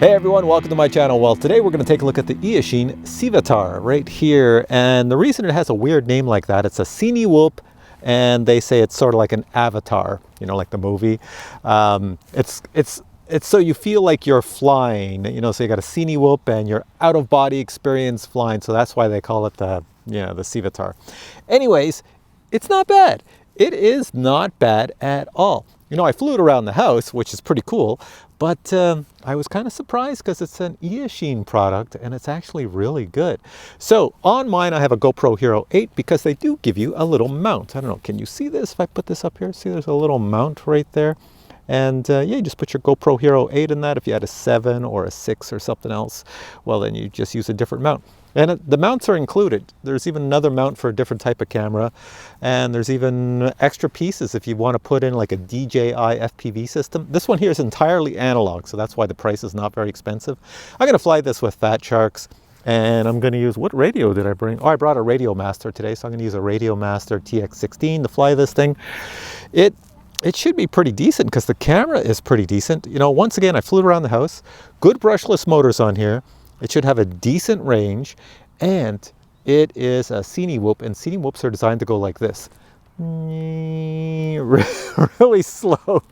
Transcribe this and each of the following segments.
Hey everyone, welcome to my channel. Well, today we're going to take a look at the Eachine CVATAR right here. And the reason it has a weird name like that, it's a Cinewhoop, and they say it's sort of like an avatar, you know, like the movie. It's so you feel like you're flying, you know, so you got a Cinewhoop and your out of body experience flying. So that's why they call it the CVATAR. Anyways, it's not bad. It is not bad at all. You know, I flew it around the house, which is pretty cool, but I was kind of surprised because it's an Eachine product and it's actually really good. So on mine, I have a GoPro Hero 8 because they do give you a little mount. I don't know, can you see this if I put this up here? See, there's a little mount right there. And yeah, you just put your GoPro Hero 8 in that. If you had a 7 or a 6 or something else, well, then you just use a different mount. And the mounts are included. There's even another mount for a different type of camera. And there's even extra pieces if you want to put in like a DJI FPV system. This one here is entirely analog, so that's why the price is not very expensive. I'm going to fly this with Fat Sharks. And I'm going to use, what radio did I bring? Oh, I brought a Radio Master today, so I'm going to use a Radio Master TX16 to fly this thing. It should be pretty decent because the camera is pretty decent. You know, once again, I flew around the house. Good brushless motors on here. It should have a decent range, and it is a Cinewhoop, and Cinewhoops are designed to go like this. Really slow,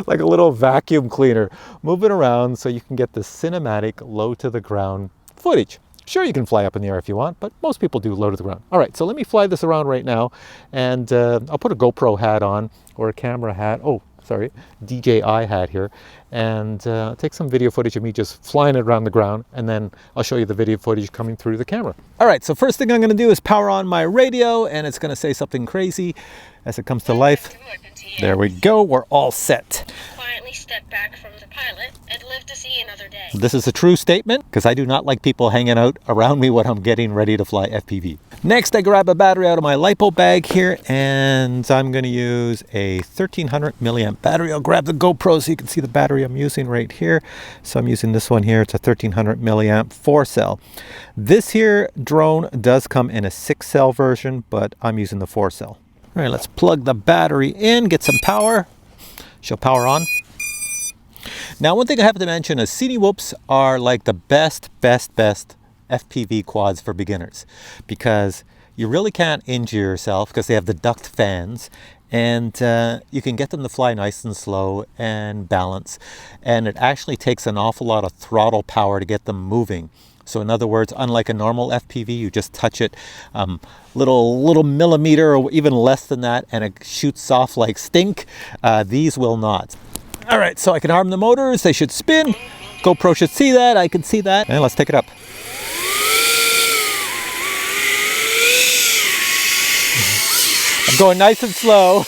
like a little vacuum cleaner, moving around so you can get the cinematic low to the ground footage. Sure, you can fly up in the air if you want, but most people do low to the ground. All right, so let me fly this around right now, and I'll put a GoPro hat on, or a camera hat. Oh, sorry, DJI hat here, and take some video footage of me just flying it around the ground, and then I'll show you the video footage coming through the camera. All right, so first thing I'm going to do is power on my radio, and it's going to say something crazy as it comes to life. There we go, we're all set. Quietly step back from the pilot and live to see another day. This is a true statement because I do not like people hanging out around me when I'm getting ready to fly FPV. Next, I grab a battery out of my LiPo bag here, and I'm going to use a 1300 milliamp battery. I'll grab the GoPro so you can see the battery I'm using right here. So I'm using this one here. It's a 1300 milliamp 4-cell. This here drone does come in a 6-cell version, but I'm using the 4-cell. All right, let's plug the battery in, get some power. She'll power on. Now, one thing I have to mention is Cinewhoops are like the best FPV quads for beginners, because you really can't injure yourself because they have the duct fans, and you can get them to fly nice and slow and balance, and it actually takes an awful lot of throttle power to get them moving. So in other words, unlike a normal FPV, you just touch it little millimeter or even less than that, and it shoots off like stink. These will not. All right, so I can arm the motors. They should spin. GoPro should see that. I can see that. And let's take it up. I'm going nice and slow.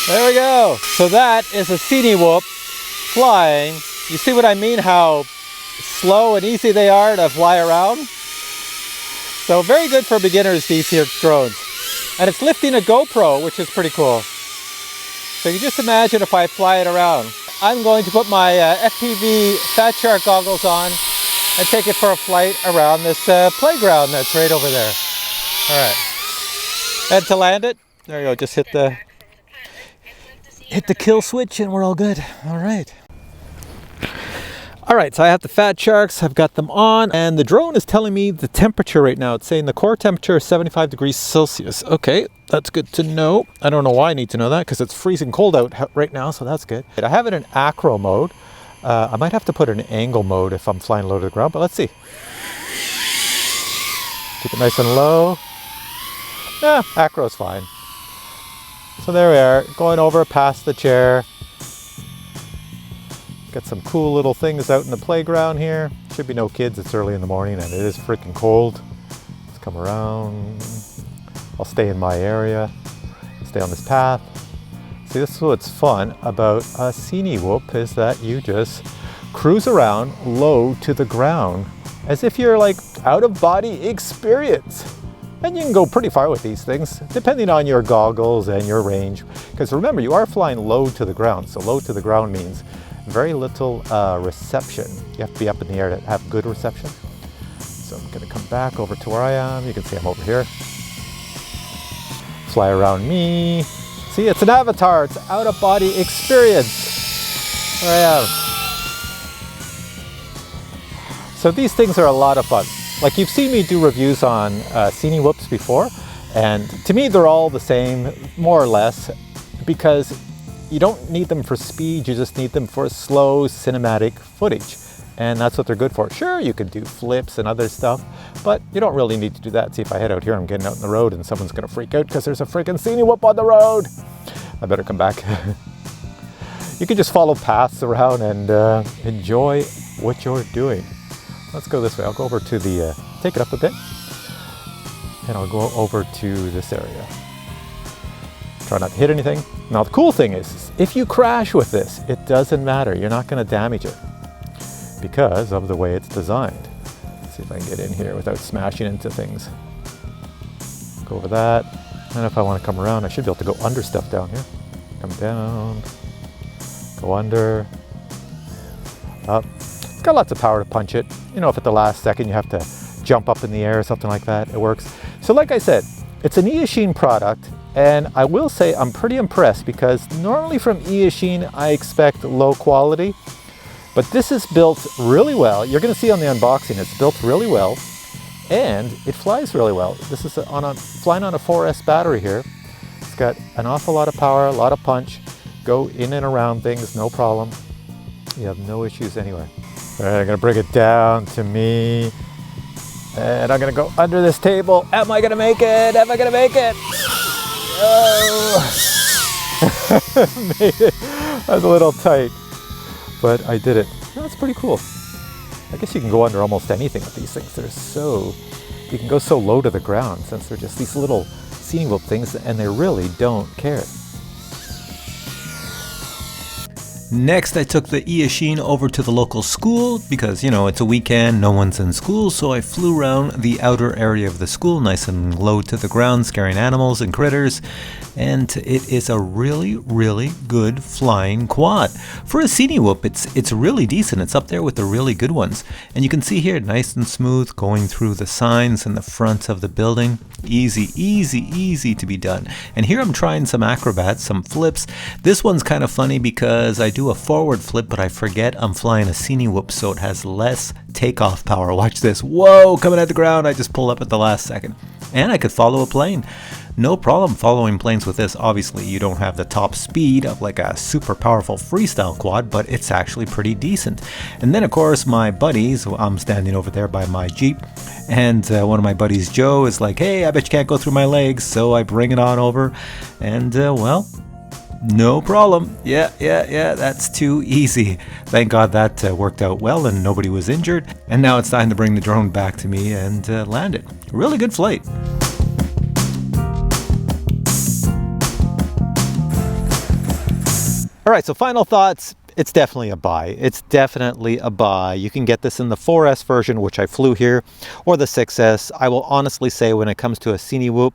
There we go. So that is a Cinewhoop flying. You see what I mean? How slow and easy they are to fly around. So very good for beginners, these here drones. And it's lifting a GoPro, which is pretty cool. So you just imagine if I fly it around. I'm going to put my FPV Fat Shark goggles on and take it for a flight around this playground that's right over there. All right. And to land it, there you go, just hit the kill switch and we're all good. All right. All right, so I have the Fat Sharks, I've got them on, and the drone is telling me the temperature right now. It's saying the core temperature is 75 degrees Celsius. Okay, that's good to know. I don't know why I need to know that because it's freezing cold out right now, so that's good. I have it in acro mode. I might have to put it in angle mode if I'm flying low to the ground, but let's see. Keep it nice and low. Yeah, acro's fine. So there we are, going over past the chair. Got some cool little things out in the playground here. Should be no kids, it's early in the morning and it is freaking cold. Let's come around. I'll stay in my area, stay on this path. See, this is what's fun about a Cinewhoop is that you just cruise around low to the ground as if you're like out of body experience. And you can go pretty far with these things, depending on your goggles and your range. Because remember, you are flying low to the ground. So low to the ground means very little reception. You have to be up in the air to have good reception. So I'm gonna come back over to where I am. You can see I'm over here. Fly around me. See, it's an avatar, it's an out-of-body experience. There I am. So these things are a lot of fun. Like you've seen me do reviews on Cinewhoops before, and to me they're all the same, more or less, because you don't need them for speed, you just need them for slow cinematic footage. And that's what they're good for. Sure, you can do flips and other stuff, but you don't really need to do that. See, if I head out here, I'm getting out in the road and someone's gonna freak out because there's a freaking Cinewhoop on the road. I better come back. You can just follow paths around and enjoy what you're doing. Let's go this way. I'll go over to the, take it up a bit, and I'll go over to this area. Try not to hit anything. Now the cool thing is, if you crash with this, it doesn't matter. You're not gonna damage it because of the way it's designed. Let's see if I can get in here without smashing into things. Go over that. And if I want to come around, I should be able to go under stuff down here. Come down, go under, up. It's got lots of power to punch it. You know, if at the last second you have to jump up in the air or something like that, it works. So like I said, it's an Eachine product, and I will say I'm pretty impressed because normally from Eachine I expect low quality, but this is built really well. You're going to see on the unboxing, it's built really well, and it flies really well. This is flying on a 4S battery here. It's got an awful lot of power, a lot of punch. Go in and around things, no problem. You have no issues anywhere. All right, I'm going to bring it down to me, and I'm going to go under this table. Am I going to make it? Am I going to make it? Oh! Made it. That was a little tight, but I did it. That's pretty cool. I guess you can go under almost anything with these things. You can go so low to the ground since they're just these little Cinewhoop things, and they really don't care. Next, I took the Eachine over to the local school because, you know, it's a weekend, no one's in school, so I flew around the outer area of the school, nice and low to the ground, scaring animals and critters, and it is a really, really good flying quad. For a Cinewhoop, it's really decent. It's up there with the really good ones. And you can see here, nice and smooth, going through the signs in the front of the building. Easy, easy, easy to be done. And here I'm trying some acrobats, some flips. This one's kind of funny because I do a forward flip, but I forget I'm flying a Cinewhoop, so it has less takeoff power. Watch this. Whoa, coming at the ground. I just pulled up at the last second. And I could follow a plane. No problem following planes with this. Obviously, you don't have the top speed of like a super powerful freestyle quad, but it's actually pretty decent. And then, of course, my buddies, I'm standing over there by my Jeep, and one of my buddies, Joe, is like, hey, I bet you can't go through my legs. So I bring it on over, and well, no problem. Yeah, that's too easy. Thank God that worked out well and nobody was injured. And now it's time to bring the drone back to me and land it. Really good flight. All right, so final thoughts. It's definitely a buy. It's definitely a buy. You can get this in the 4S version, which I flew here, or the 6S. I will honestly say when it comes to a Cinewhoop,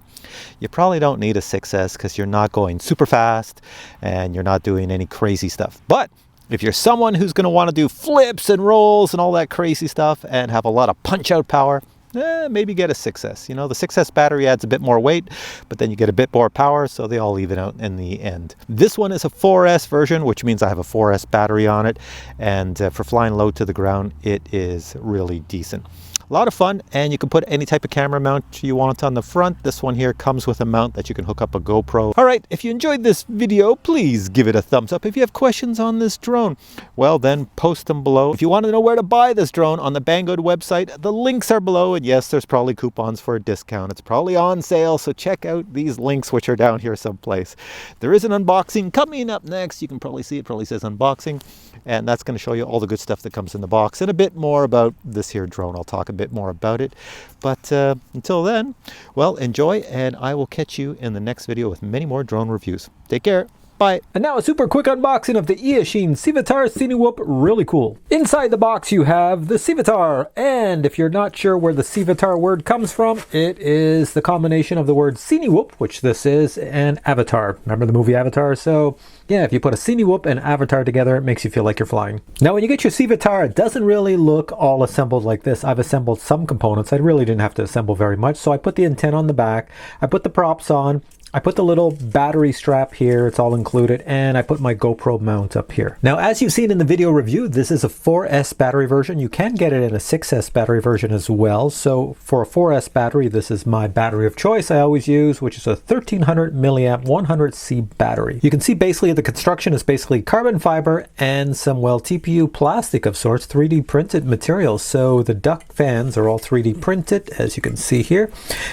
you probably don't need a 6S because you're not going super fast and you're not doing any crazy stuff. But if you're someone who's going to want to do flips and rolls and all that crazy stuff and have a lot of punch-out power, maybe get a 6S. You know, the 6S battery adds a bit more weight, but then you get a bit more power, so they all even out in the end. This one is a 4S version, which means I have a 4S battery on it, and for flying low to the ground, it is really decent. A lot of fun, and you can put any type of camera mount you want on the front. This one here comes with a mount that you can hook up a GoPro. All right, if you enjoyed this video, please give it a thumbs up. If you have questions on this drone, well then post them below. If you want to know where to buy this drone on the Banggood website, the links are below, and yes, there's probably coupons for a discount. It's probably on sale, so check out these links which are down here someplace. There is an unboxing coming up next. You can probably see it probably says unboxing, and that's going to show you all the good stuff that comes in the box and a bit more about this here drone. I'll talk a bit more about it, but until then, well, enjoy, and I will catch you in the next video with many more drone reviews. Take care. Bye. And now a super quick unboxing of the Eachine CVATAR Cinewhoop. Really cool. Inside the box you have the CVATAR, and if you're not sure where the CVATAR word comes from, it is the combination of the word Cinewhoop, which this is, and Avatar. Remember the movie Avatar? So yeah, if you put a Cinewhoop and Avatar together, it makes you feel like you're flying. Now when you get your CVATAR, it doesn't really look all assembled like this. I've assembled some components. I really didn't have to assemble very much, so I put the antenna on the back, I put the props on, I put the little battery strap here, it's all included, and I put my GoPro mount up here. Now, as you've seen in the video review, this is a 4S battery version. You can get it in a 6S battery version as well. So for a 4S battery, this is my battery of choice I always use, which is a 1300 milliamp 100C battery. You can see basically the construction is basically carbon fiber and some, well, TPU plastic of sorts, 3D printed materials. So the duct fans are all 3D printed, as you can see here,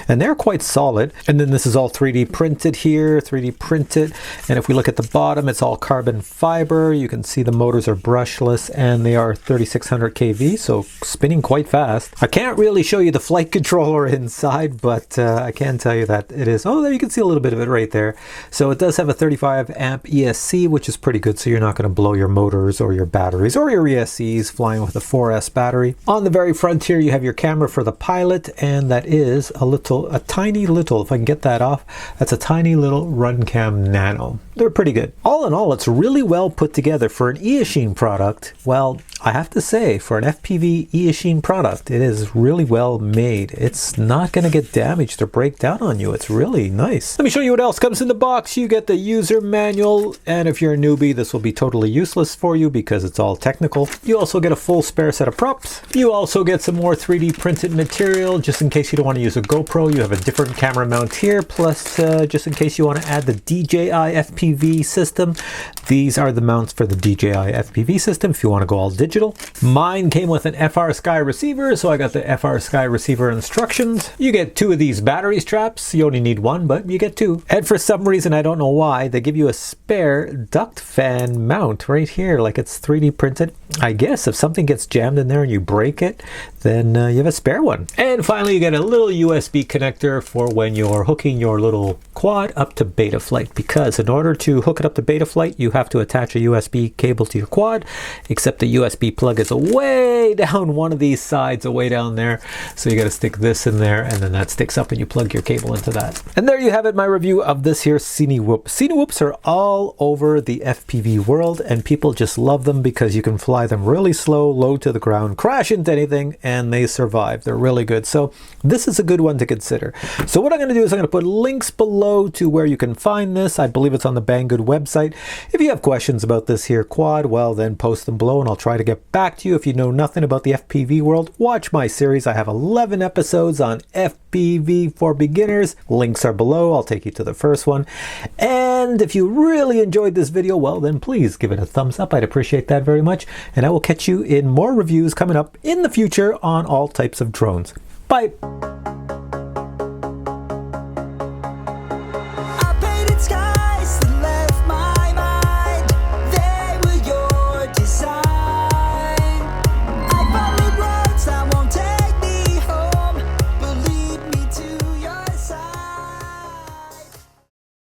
and they're quite solid. And then this is all 3D printed here, 3D printed. And if we look at the bottom, it's all carbon fiber. You can see the motors are brushless and they are 3600 kV, so spinning quite fast. I can't really show you the flight controller inside, but I can tell you that it is, oh, there you can see a little bit of it right there. So it does have a 35 amp ESC, which is pretty good, so you're not going to blow your motors or your batteries or your ESCs flying with a 4S battery. On the very front here, you have your camera for the pilot, and that is a tiny little, if I can get that off, that's a tiny little Runcam Nano. They're pretty good. All in all, it's really well put together for an Eachine product. Well, I have to say, for an FPV Eachine product, it is really well made. It's not going to get damaged or break down on you. It's really nice. Let me show you what else comes in the box. You get the user manual, and if you're a newbie, this will be totally useless for you because it's all technical. You also get a full spare set of props. You also get some more 3D printed material, just in case you don't want to use a GoPro. You have a different camera mount here, plus just in case you want to add the DJI FPV system. These are the mounts for the DJI FPV system if you want to go all digital. Mine came with an FR Sky receiver, so I got the FR Sky receiver instructions. You get 2 of these battery straps. You only need 1, but you get 2. And for some reason, I don't know why, they give you a spare duct fan mount right here, like it's 3D printed. I guess if something gets jammed in there and you break it, then you have a spare one. And finally, you get a little USB connector for when you're hooking your little quad up to Betaflight, because in order to hook it up to Betaflight, you have to attach a USB cable to your quad, except the USB plug is way down one of these sides, way down there. So you got to stick this in there, and then that sticks up and you plug your cable into that. And there you have it, my review of this here Cinewhoop. Cinewhoops are all over the FPV world, and people just love them because you can fly them really slow, low to the ground, crash into anything, and they survive. They're really good. So this is a good one to consider. So what I'm going to do is I'm going to put links below to where you can find this. I believe it's on the Banggood website. If you have questions about this here quad, well, then post them below and I'll try to get back to you. If you know nothing about the FPV world, watch my series. I have 11 episodes on FPV for beginners. Links are below. I'll take you to the first one. And if you really enjoyed this video, well, then please give it a thumbs up. I'd appreciate that very much. And I will catch you in more reviews coming up in the future on all types of drones. Bye.